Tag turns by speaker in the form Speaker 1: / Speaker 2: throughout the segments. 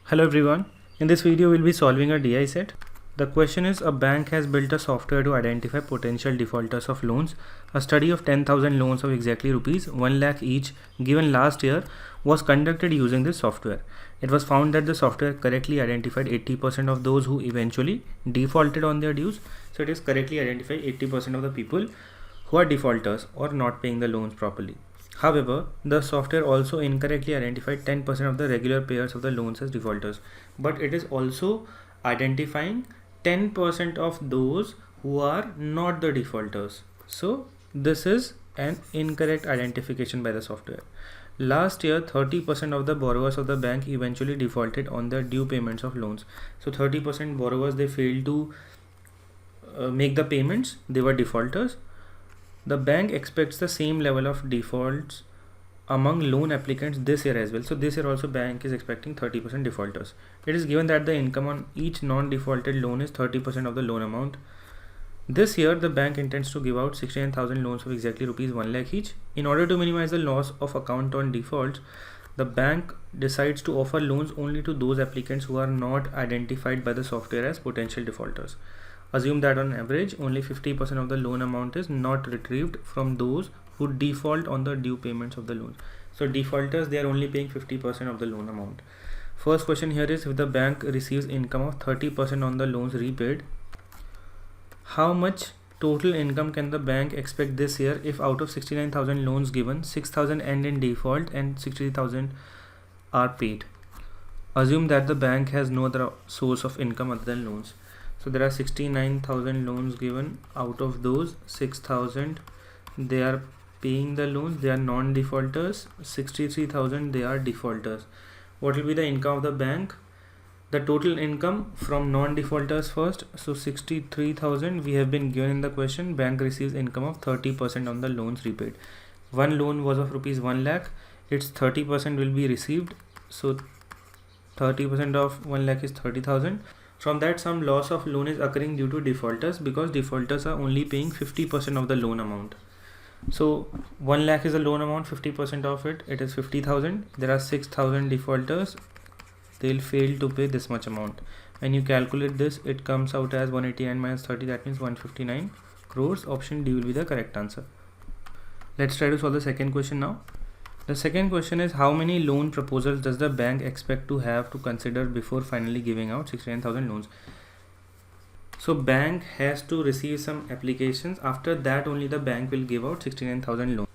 Speaker 1: Hello everyone, in this video we'll be solving a DI set. The question is, a bank has built a software to identify potential defaulters of loans. A study of 10,000 loans of exactly rupees 1 lakh each given last year was conducted using this software. It was found that the software correctly identified 80% of those who eventually defaulted on their dues. So it is correctly identified 80% of the people who are defaulters or not paying the loans properly. However, the software also incorrectly identified 10% of the regular payers of the loans as defaulters, but it is also identifying 10% of those who are not the defaulters. So this is an incorrect identification by the software. Last year, 30% of the borrowers of the bank eventually defaulted on their due payments of loans. So 30% borrowers, they failed to make the payments, they were defaulters. The bank expects the same level of defaults among loan applicants this year as well. So this year also bank is expecting 30% defaulters. It is given that the income on each non-defaulted loan is 30% of the loan amount. This year the bank intends to give out 69,000 loans of exactly rupees 1 lakh each. In order to minimize the loss of account on defaults, the bank decides to offer loans only to those applicants who are not identified by the software as potential defaulters. Assume that on average only 50% of the loan amount is not retrieved from those who default on the due payments of the loan. So defaulters, they are only paying 50% of the loan amount. First question here is, if the bank receives income of 30% on the loans repaid, how much total income can the bank expect this year if out of 69,000 loans given, 6,000 end in default and 60,000 are paid? Assume that the bank has no other source of income other than loans. So there are 69,000 loans given. Out of those, 6,000 they are paying the loans, they are non-defaulters. 63,000 they are defaulters. What will be the income of the bank? The total income from non-defaulters first. So 63,000 we have been given in the question. Bank receives income of 30% on the loans repaid. One loan was of rupees 1 lakh. Its 30% will be received. So 30% of 1 lakh is 30,000. From that, some loss of loan is occurring due to defaulters because defaulters are only paying 50% of the loan amount. So 1 lakh is a loan amount, 50% of it is 50,000. There are 6,000 defaulters. They'll fail to pay this much amount. When you calculate this, it comes out as 189 minus 30, that means 159 crores. Option D will be the correct answer. Let's try to solve the second question now. The second question is, how many loan proposals does the bank expect to have to consider before finally giving out 69,000 loans? So bank has to receive some applications. After that only the bank will give out 69,000 loans.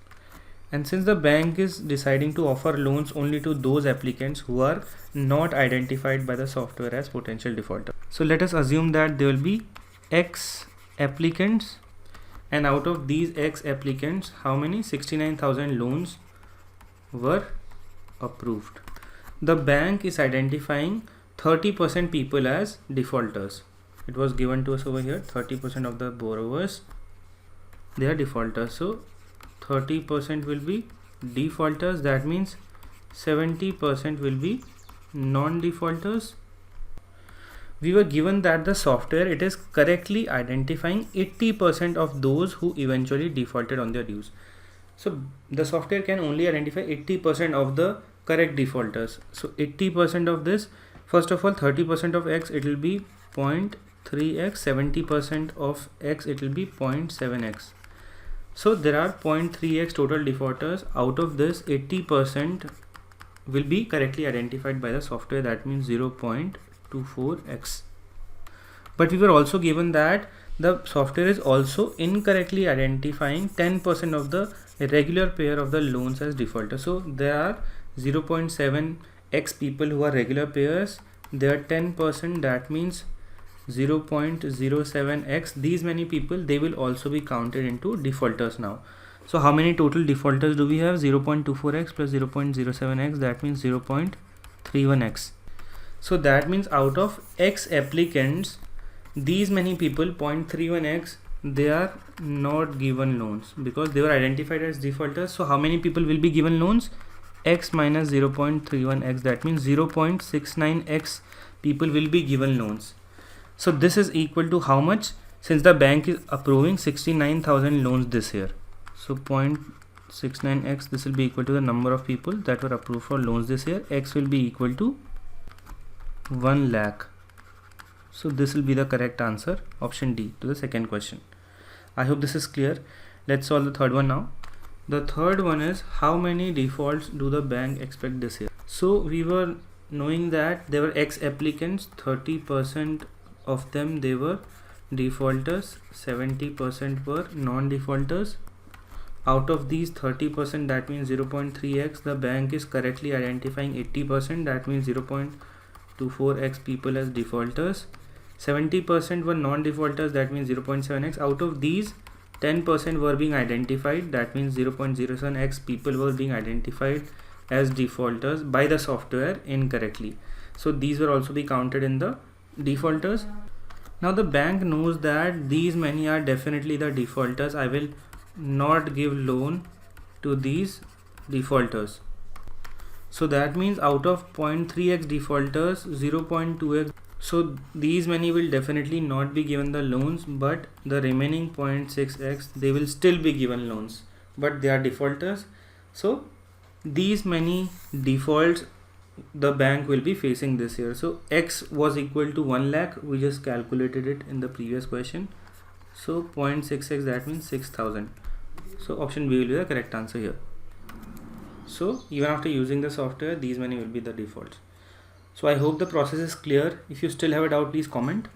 Speaker 1: And since the bank is deciding to offer loans only to those applicants who are not identified by the software as potential defaulters. So let us assume that there will be X applicants, and out of these X applicants, how many? 69,000 loans were approved. The bank is identifying 30% people as defaulters. It was given to us over here, 30% of the borrowers, they are defaulters. So 30% will be defaulters, that means 70% will be non-defaulters. We were given that the software, it is correctly identifying 80% of those who eventually defaulted on their dues. So the software can only identify 80% of the correct defaulters. So 80% of this, first of all, 30% of X, it will be 0.3x, 70% of X, it will be 0.7x. So there are 0.3x total defaulters. Out of this, 80% will be correctly identified by the software, that means 0.24x. But we were also given that the software is also incorrectly identifying 10% of the regular payer of the loans as defaulters. So there are 0.7x people who are regular payers. They are 10%, that means 0.07x. These many people, they will also be counted into defaulters now. So how many total defaulters do we have? 0.24x plus 0.07x, that means 0.31x. So that means out of X applicants, these many people, 0.31x, they are not given loans because they were identified as defaulters. So how many people will be given loans? X minus 0.31x, that means 0.69x people will be given loans. So this is equal to how much? Since the bank is approving 69,000 loans this year, so 0.69x, this will be equal to the number of people that were approved for loans this year. X will be equal to 1 lakh. So this will be the correct answer, option D, to the second question. I hope this is clear. Let's solve the third one now. The third one is, how many defaults do the bank expect this year? So we were knowing that there were X applicants, 30% of them they were defaulters, 70% were non-defaulters. Out of these 30%, that means 0.3x, the bank is correctly identifying 80%, that means 0.24x people as defaulters. 70% were non-defaulters, that means 0.7x. Out of these, 10% were being identified, that means 0.07x people were being identified as defaulters by the software incorrectly. So these will also be counted in the defaulters. Now the bank knows that these many are definitely the defaulters. I will not give loan to these defaulters. So that means out of 0.3x defaulters, 0.2x, so these many will definitely not be given the loans, but the remaining 0.6x they will still be given loans, but they are defaulters. So these many defaults the bank will be facing this year. So x was equal to 1 lakh, we just calculated it in the previous question. So 0.6x, that means 6,000. So option B will be the correct answer here. So even after using the software, these many will be the defaults. So I hope the process is clear. If you still have a doubt, please comment.